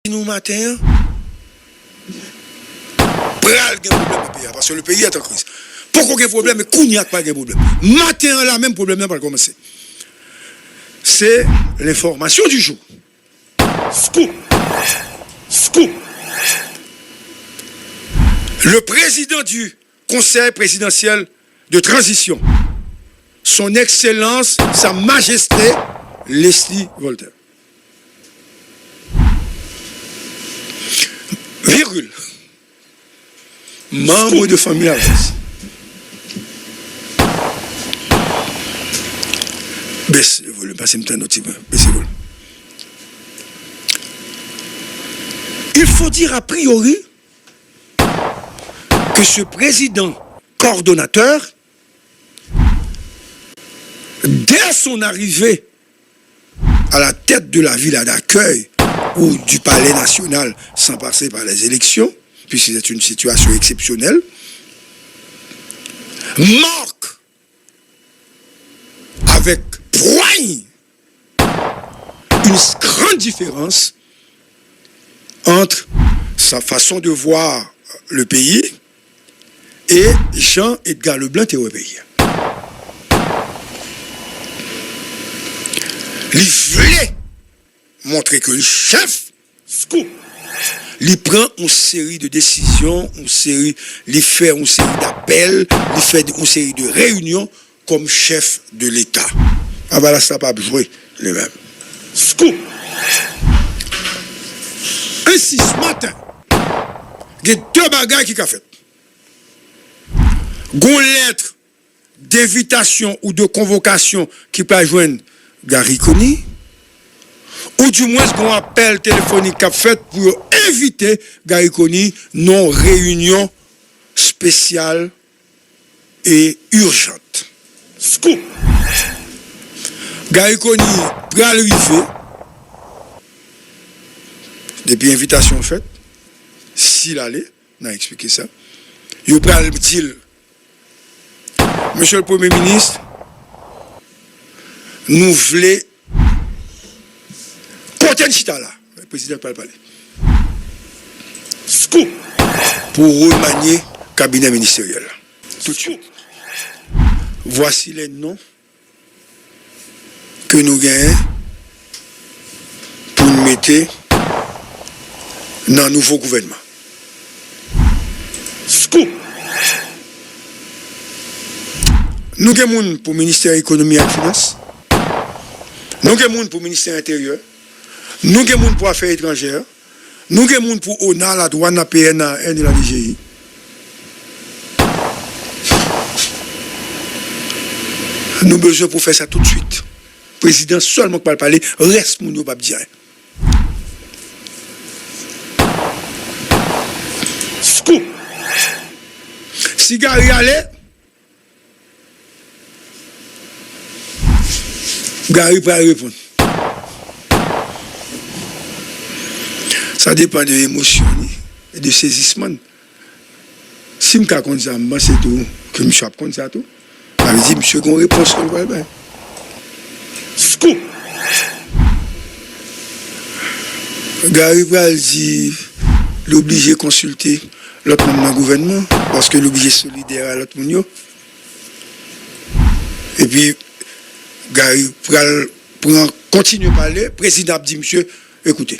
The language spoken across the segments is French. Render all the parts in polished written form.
Nous matin, pral gen problème au pays parce que le pays est en crise. Pourquoi il y a problème mais qu'on n'y a pas de problème. Matin là même problème n'a pas commencé. C'est l'information du jour. Scoop. Scoop. Le président du Conseil présidentiel de transition, son Excellence, Sa Majesté Leslie Voltaire. Virgule. Membre de famille Aras. Baisse le volume, passez un petit peu. Baissez le volume. Il faut dire a priori que ce président coordonnateur, dès son arrivée à la tête de la ville d'accueil ou du palais national sans passer par les élections, puisque c'est une situation exceptionnelle, marque avec poigne une grande différence entre sa façon de voir le pays et Jean-Edgar Leblanc européen. Il voulait montrer que le chef, scoop, il prend une série de décisions, il fait une série d'appels, il fait une série de réunions comme chef de l'État. Ah ben là, ça n'a pas joué les mêmes. Scoop. Ainsi, ce matin, il y a deux bagages qui ont fait. Une lettre d'invitation ou de convocation qui peut joindre Gary Coney, ou du moins un appel téléphonique qu'a fait pour inviter Gary Coney non réunion spéciale et urgente. Scoop. Gary Coney peut arriver depuis invitation faite, s'il allait, on a expliqué ça. Il peut aller dire, Monsieur le Premier ministre, nous voulons Chita là, le président peut parler. Scoop pour remanier le cabinet ministériel. Tout de suite. Voici les noms que nous gagnons pour nous mettre dans le nouveau gouvernement. Scoop. Nous gagnons pour le ministère de l'économie et des finances. Nous gagnons pour le ministère de l'Intérieur. Nous avons des gens pour affaires étrangères. Nous avons des gens pour ONA, la douane, la PNA et la DGI. Nous avons besoin pour faire ça tout de suite. Le président seulement qui va parler, reste mon nous pas dire. Scoop. Si Gary allait, Gary va répondre. Ça dépend de l'émotion et de saisissement. Si je compte ça, c'est tout. Que je compte ça tout. Je vais dire, monsieur, qu'on réponse qu'on va bien. Scoop. Gary va dire, l'obligé de consulter l'autre membre du gouvernement, parce que l'obligé solidaire à l'autre monde. Et puis, Gary continue à parler. Le président dit, monsieur, écoutez.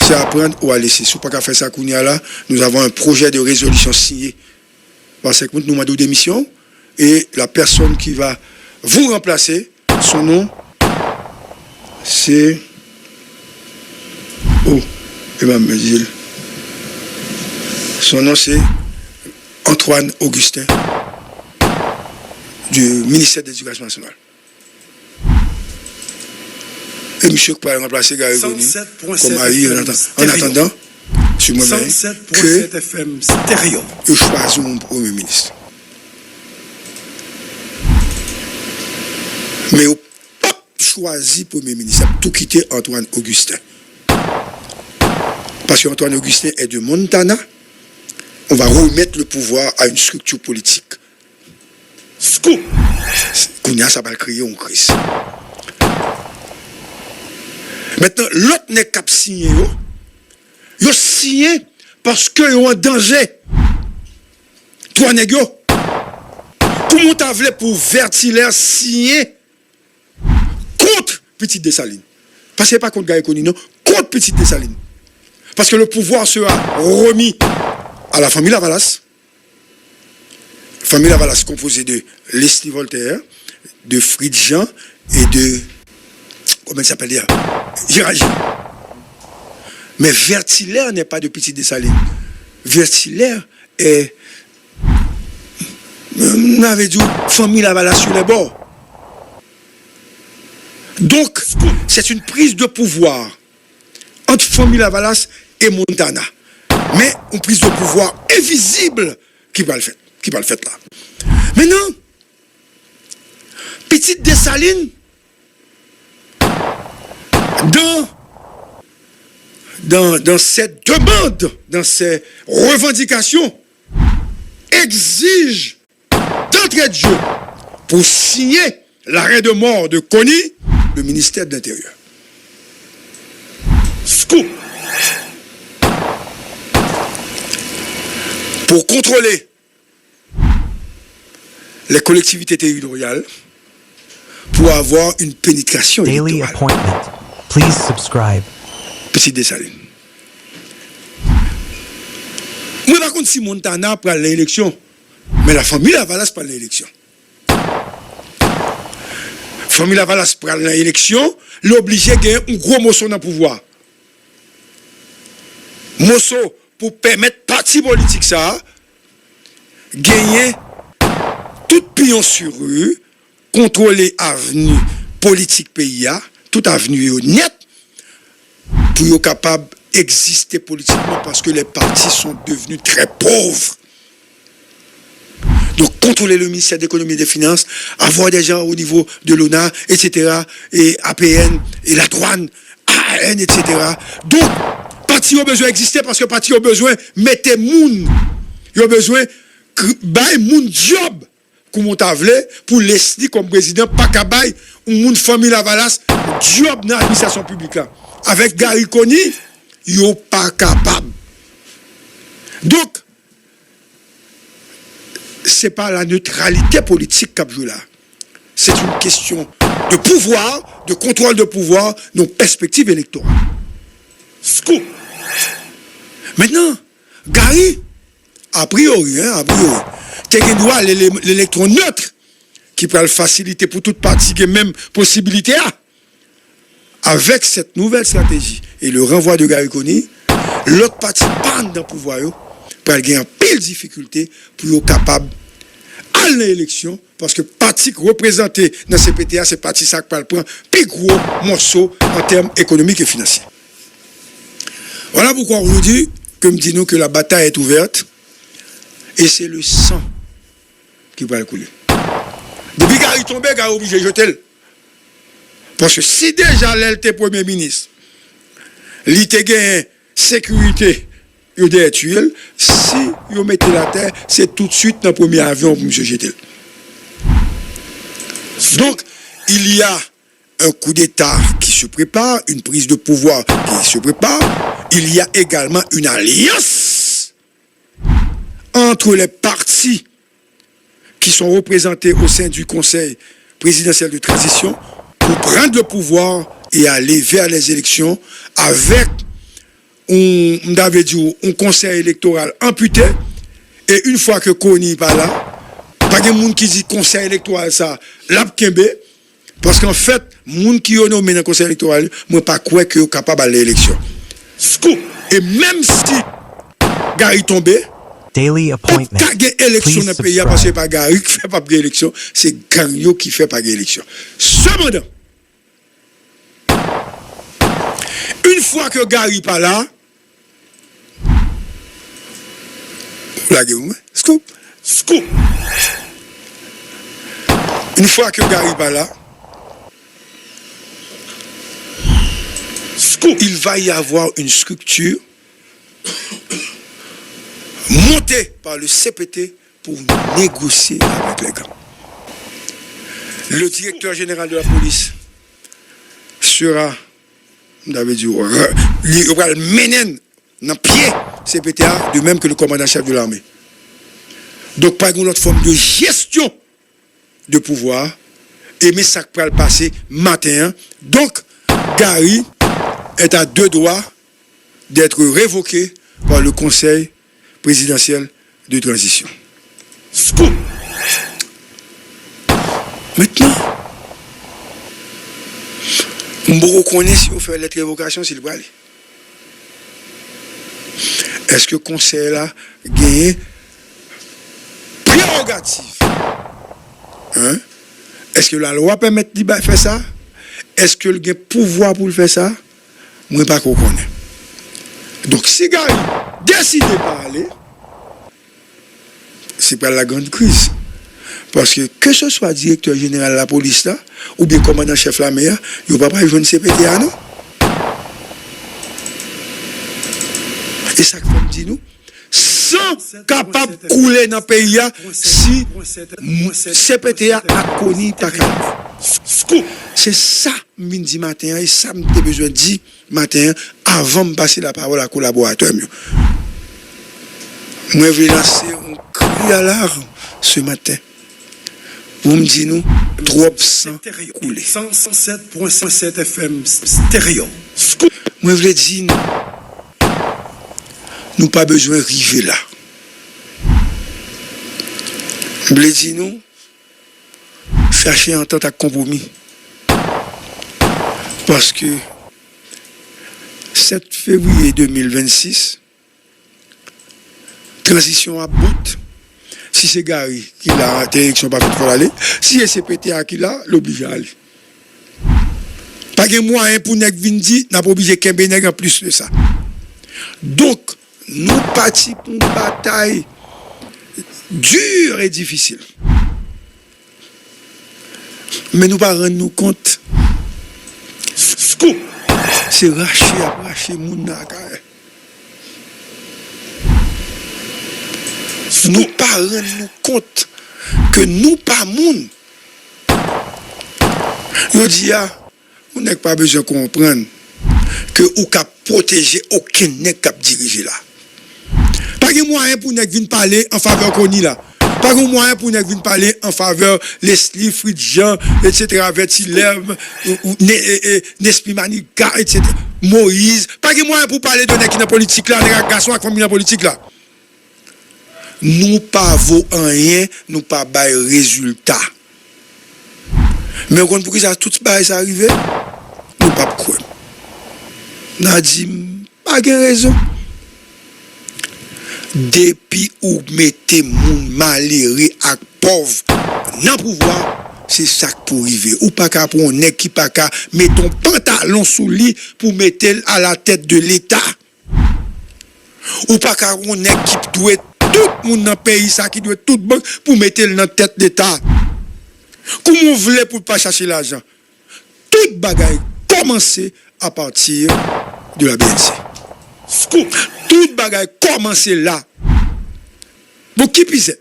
C'est à prendre ou à laisser. Si vous n'avez pas fait ça, nous avons un projet de résolution signé par cette nous avons démission et la personne qui va vous remplacer, son nom, c'est. Oh, Emmanuel Gilles. Son nom, c'est Antoine Augustin du ministère de l'Éducation nationale. Et monsieur peut remplacer Gary Coney comme mari en attendant, sur moi-même, que FM stéréo. Je choisis mon Premier ministre. Mais au pas choisi Premier ministre, tout quitter Antoine Augustin. Parce qu'Antoine Augustin est de Montana, on va remettre le pouvoir à une structure politique. Scoop! Kounia, ça va créer une crise. Maintenant, l'autre n'est qu'à signer, signer parce qu'ils sont en danger. Toi, nègres, comment t'as voulu pour Vertilaire signer contre Petite Dessalines? Parce que pas contre Gariconi, non, contre Petite Dessalines. Parce que le pouvoir sera remis à la famille Lavalas. Famille Lavalas composée de Leslie Voltaire, de Fritz Jean et de, comment il s'appelle dire, Gérard Gilles. Mais Vertilaire n'est pas de Petite Dessalines. Vertilaire est, on avait dit, famille Lavalas sur les bords. Donc, c'est une prise de pouvoir entre famille Lavalas et Montana. Mais une prise de pouvoir invisible qui va le faire là. Maintenant, Petite Dessalines, dans cette demande, dans ces revendications, exige d'entrée de jeu pour signer l'arrêt de mort de Kony, le ministère de l'Intérieur. Scoop. Pour contrôler les collectivités territoriales, pour avoir une pénétration Daily électorale. appointment. Please subscribe. Petite Dessalines. Moi, par contre, si Montana prend l'élection, mais la famille Lavalas prend l'élection. Famille Lavalas prend l'élection, l'obligé de gagner un gros morceau dans le pouvoir. Morceau pour permettre parti politique ça, gagner tout pion sur rue, contrôler avenue politique pays, toute avenue net, pour être capable d'exister politiquement parce que les partis sont devenus très pauvres. Donc, contrôler le ministère de l'économie et des finances, avoir des gens au niveau de l'ONA, etc., et APN, et la douane, AN, etc. Donc, parti ont besoin d'exister parce que parti ont besoin de mettre moun. Ils ont besoin de moun job. Comme on voulu pour Leslie comme président, pas qu'à bail, ou moun famille Lavalas, job dans l'administration publique là. Avec Gariconi, ils sont pas capables. Donc, c'est pas la neutralité politique qu'a joué là. C'est une question de pouvoir, de contrôle de pouvoir, non perspective électorale. Scoop. Maintenant, Gary, a priori, tu as droit à l'électron neutre qui peut le faciliter pour toute partie, qui a même possibilité. Avec cette nouvelle stratégie et le renvoi de Gariconi, l'autre partie panne dans le pouvoir, pour gagner en pile difficulté pour être capable d'aller à l'élection, parce que le parti représenté dans ces PTA, c'est le parti qui prend le plus gros morceau en termes économiques et financiers. Voilà pourquoi on nous dit, comme dit nous, que la bataille est ouverte et c'est le sang qui va couler. Depuis qu'il tombe, il est obligé de jeter. Parce que si déjà l'elle était premier ministre, il était gagné sécurité, il est tué, si il mettait la terre, c'est tout de suite dans le premier avion pour M. jeter. Donc, il y a un coup d'État qui se prépare, une prise de pouvoir qui se prépare. Il y a également une alliance entre les partis qui sont représentés au sein du Conseil présidentiel de transition pour prendre le pouvoir et aller vers les élections avec un conseil électoral amputé. Et une fois que Kony n'est pas là, pas de monde qui dit conseil électoral ça, l'abkembe, parce qu'en fait, monde qui est nommé dans le conseil électoral, moi pas croire que est capable d'aller à l'élection. Et même si Gary tombe, Daily appointment. pas de élection dans le pays parce que pas Gary qui fait pas de élection, c'est Gagnon qui fait pas d'élection. Cependant, une fois que Gary pas là, scoop. Une fois que Gary pas là, il va y avoir une structure montée par le CPT pour négocier avec les gars. Le directeur général de la police sera, on avait dit, il va mener dans pied CPTA, de même que le commandant-chef de l'armée. Donc, pas une autre forme de gestion de pouvoir, et mais ça peut le passer matin. Donc, Gary est à deux doigts d'être révoqué par le Conseil présidentiel de transition. Scoop. Maintenant, on reconnaît si on fait la révocation, s'il va aller. Est-ce que le Conseil là gagne prérogative? Hein? Est-ce que la loi permet de faire ça? Est-ce que le gagne pouvoir pour le faire ça? Moi, pas qu'on connaît. Donc, si Gary décide de parler, c'est pas la grande crise. Parce que ce soit directeur général de la police là, ou bien commandant-chef de l'armée, il ne va pas jouer CPTA, non? Et ça que me dit nous, sans capable de couler dans le pays si CPTA a connu ta carte. C'est ça, me dit matin, et ça me besoin de dire matin, avant de passer la parole à collaborateur. Moi, je vais lancer un cri à l'alarme ce matin. Vous me dites, nous, trop sang coulé. 107.7 FM stéréo. Moi, je vais dire, nous pas besoin d'arriver là. Je vais dire, nous, chercher un temps à compromis. Parce que 7 février 2026, transition à bout. Si c'est Gary qui l'a, l'élection pas faite pour aller. Si c'est CPTA qui l'a, l'oblige à aller. Pas de moyen pour nèg vindi, n'a pas obligé qu'un bénèg en plus de ça. Donc, nous partons pour une bataille dure et difficile. Mais nous ne pas rendre nous compte. C'est racher moun na kay. Nous pas rendre nous compte que nous pas moun. Yo dit on n'a pas besoin de comprendre que ou cap protéger aucun nèg cap diriger là. Pas de moyen pour nèg vinn parler en faveur Koni là. Pas de moyen pour nèg vinn parler en faveur Leslie Fridjan, etc. Vertilem, Nespi Manika, etc. Moïse. Pas de moyen pour parler de nèg qui dans politique là, nèg garçon avec famille dans politique là. Nous pas vaut rien, nous pas bail résultat. Mais on pour que ça tout bail ça arrivé, nous pas quoi. N'a dit pas de raison. Depuis ou mettez moun malheureux ak pauvre dans pouvoir, c'est ça pour arriver. Ou pas qu'à pour un nèg qui pas qu'à mettre ton pantalon sous lit pour mettre à la tête de l'État. Ou pas qu'à un nèg qui doit tout le monde dans le pays ça qui doit tout banque pour mettre dans la tête d'État. Comment on voulait pour pas chercher l'argent? Toute bagaille commencer à partir de la BNC. Toute bagaille commencer là. Bon, qui pise?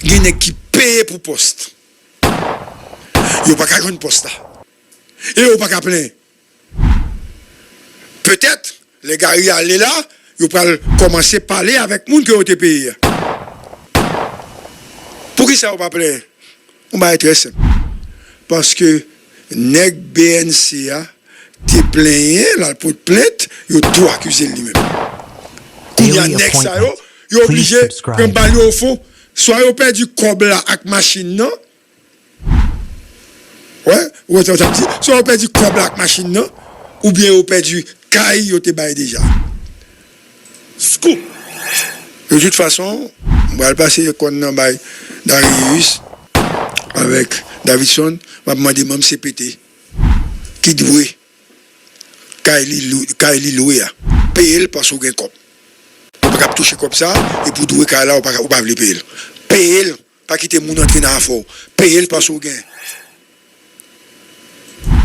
Il y a qui paye pour poste. Il n'y a pas qu'à jouer poste là. Et il n'y a pas qu'à plein. Peut-être, les gars y aller là, ils vont commencer à parler avec les gens qui ont été payés. Pour qui ça va pas plein? On va être très simple. Parce que nèg BNC a te plaigné, là pour plainte, il a tout accusé lui-même. Quand il y a nèg ça yo, il est obligé de bailler au fond, soit il perdu cob là avec machine non. Ouais, ou ça dit, soit il perdu cob là avec machine non, ou bien il perdu caille, il te baille déjà. Scoop. De toute façon, on va passer qu'on nan bail Darius avec Davidson, on va demander même CPT qui doit Kaili loué payer parce qu'on gagne cop. On peut pas toucher comme ça et pour douer Kaila on pas le payer. Payer pas quitter mon entrer dans fort. Payer parce qu'on gagne.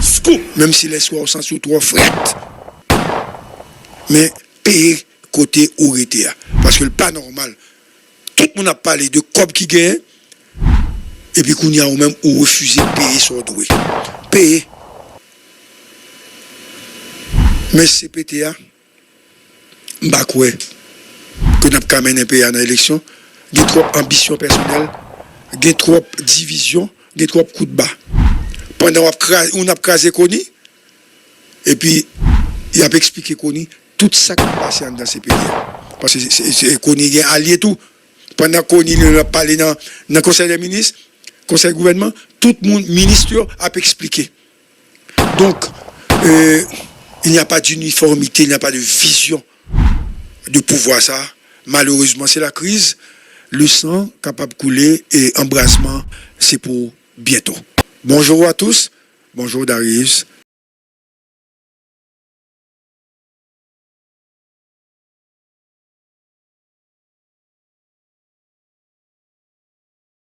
Scoop même si les soirs au sens où trois frettes. Mais payer côté Ourité parce que le pas normal. Tout le monde a parlé de cop qui gagne et puis qu'on y a ou même ou refuser de payer sur doué. Payer. Mais CPTA, Mbakwe, que nous avons mené un pays dans l'élection, il y a trop ambition personnelle, il y a trop division, il y a trop coups de bas. Pendant on a crasé Kony, et puis il a expliqué Kony tout ça qui passe dans ces pays. Parce que Kony est allié tout. Pendant Kony a parlé dans le Conseil des ministres, Conseil du gouvernement, tout le monde, ministre, a expliqué. Donc, il n'y a pas d'uniformité, il n'y a pas de vision de pouvoir ça. Malheureusement, c'est la crise. Le sang capable de couler et embrassement, c'est pour bientôt. Bonjour à tous. Bonjour Darius.